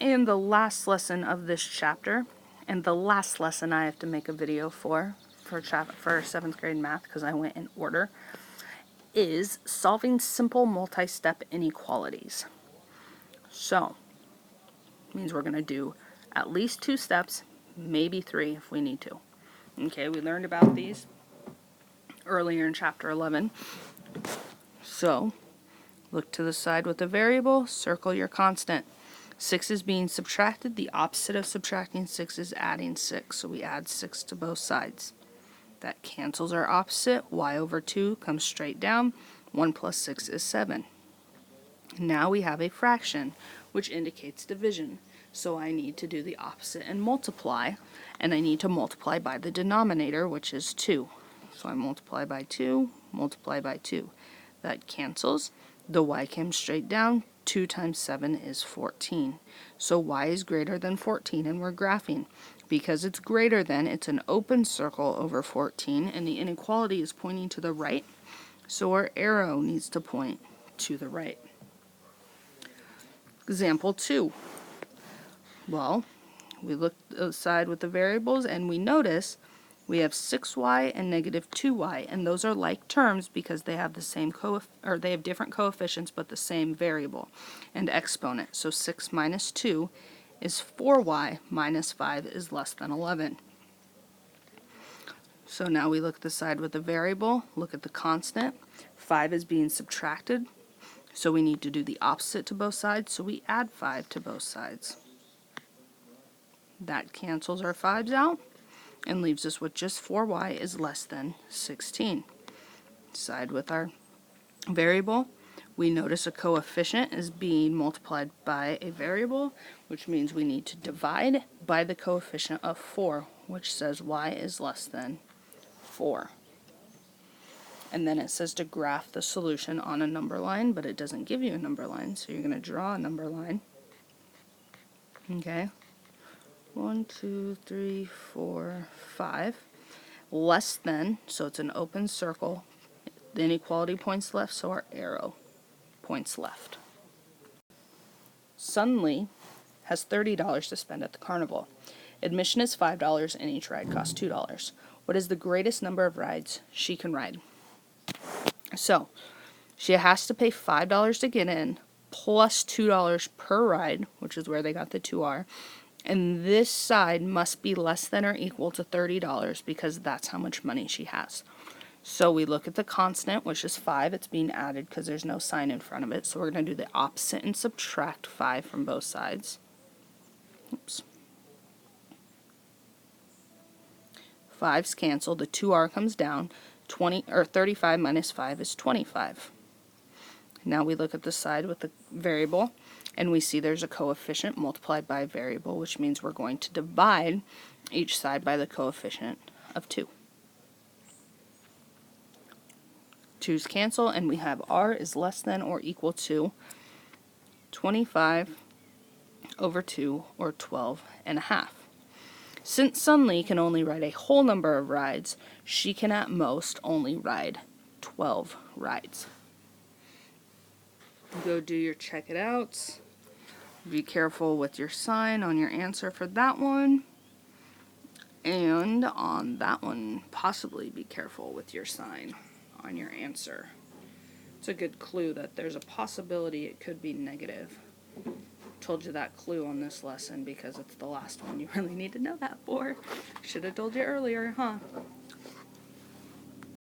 And the last lesson of this chapter, and the last lesson I have to make a video for 7th grade math, because I went in order, is solving simple multi-step inequalities. So, means we're going to do at least 2 steps, maybe 3 if we need to. Okay, we learned about these earlier in chapter 11. So, look to the side with the variable, circle your constant. 6 is being subtracted. The opposite of subtracting 6 is adding 6. So we add 6 to both sides. That cancels our opposite. Y over 2 comes straight down. 1 plus 6 is 7. Now we have a fraction, which indicates division. So I need to do the opposite and multiply. And I need to multiply by the denominator, which is 2. So I multiply by 2, multiply by 2. That cancels. The y came straight down. 2 times 7 is 14. So y is greater than 14, and we're graphing. Because it's greater than, it's an open circle over 14, and the inequality is pointing to the right, so our arrow needs to point to the right. Example 2. Well, we look aside with the variables, and we notice we have 6y and negative 2y, and those are like terms because they have the same they have different coefficients but the same variable and exponent. So 6 minus 2 is 4y minus 5 is less than 11. So now we look at the side with the variable, look at the constant. 5 is being subtracted, so we need to do the opposite to both sides, so we add 5 to both sides. That cancels our 5's out and leaves us with just 4y is less than 16. Side with our variable, we notice a coefficient is being multiplied by a variable, which means we need to divide by the coefficient of 4, which says y is less than 4. And then it says to graph the solution on a number line, but it doesn't give you a number line, so you're going to draw a number line. Okay. 1, 2, 3, 4, 5. Less than, so it's an open circle. The inequality points left, so our arrow points left. Sunlee has $30 to spend at the carnival. Admission is $5 and each ride costs $2. What is the greatest number of rides she can ride? So, she has to pay $5 to get in, plus $2 per ride, which is where they got the 2R. And this side must be less than or equal to $30 because that's how much money she has. So we look at the constant, which is 5. It's being added because there's no sign in front of it. So we're going to do the opposite and subtract 5 from both sides. Oops. 5's canceled. The 2r comes down. 35 minus 5 is 25. Now we look at the side with the variable, and we see there's a coefficient multiplied by a variable, which means we're going to divide each side by the coefficient of 2. 2's cancel, and we have r is less than or equal to 25 over 2, or 12.5. Since Sunlee can only ride a whole number of rides, she can at most only ride 12 rides. Go do your check it outs. Be careful with your sign on your answer for that one. And on that one, possibly be careful with your sign on your answer. It's a good clue that there's a possibility it could be negative. Told you that clue on this lesson because it's the last one you really need to know that for. Should have told you earlier, huh?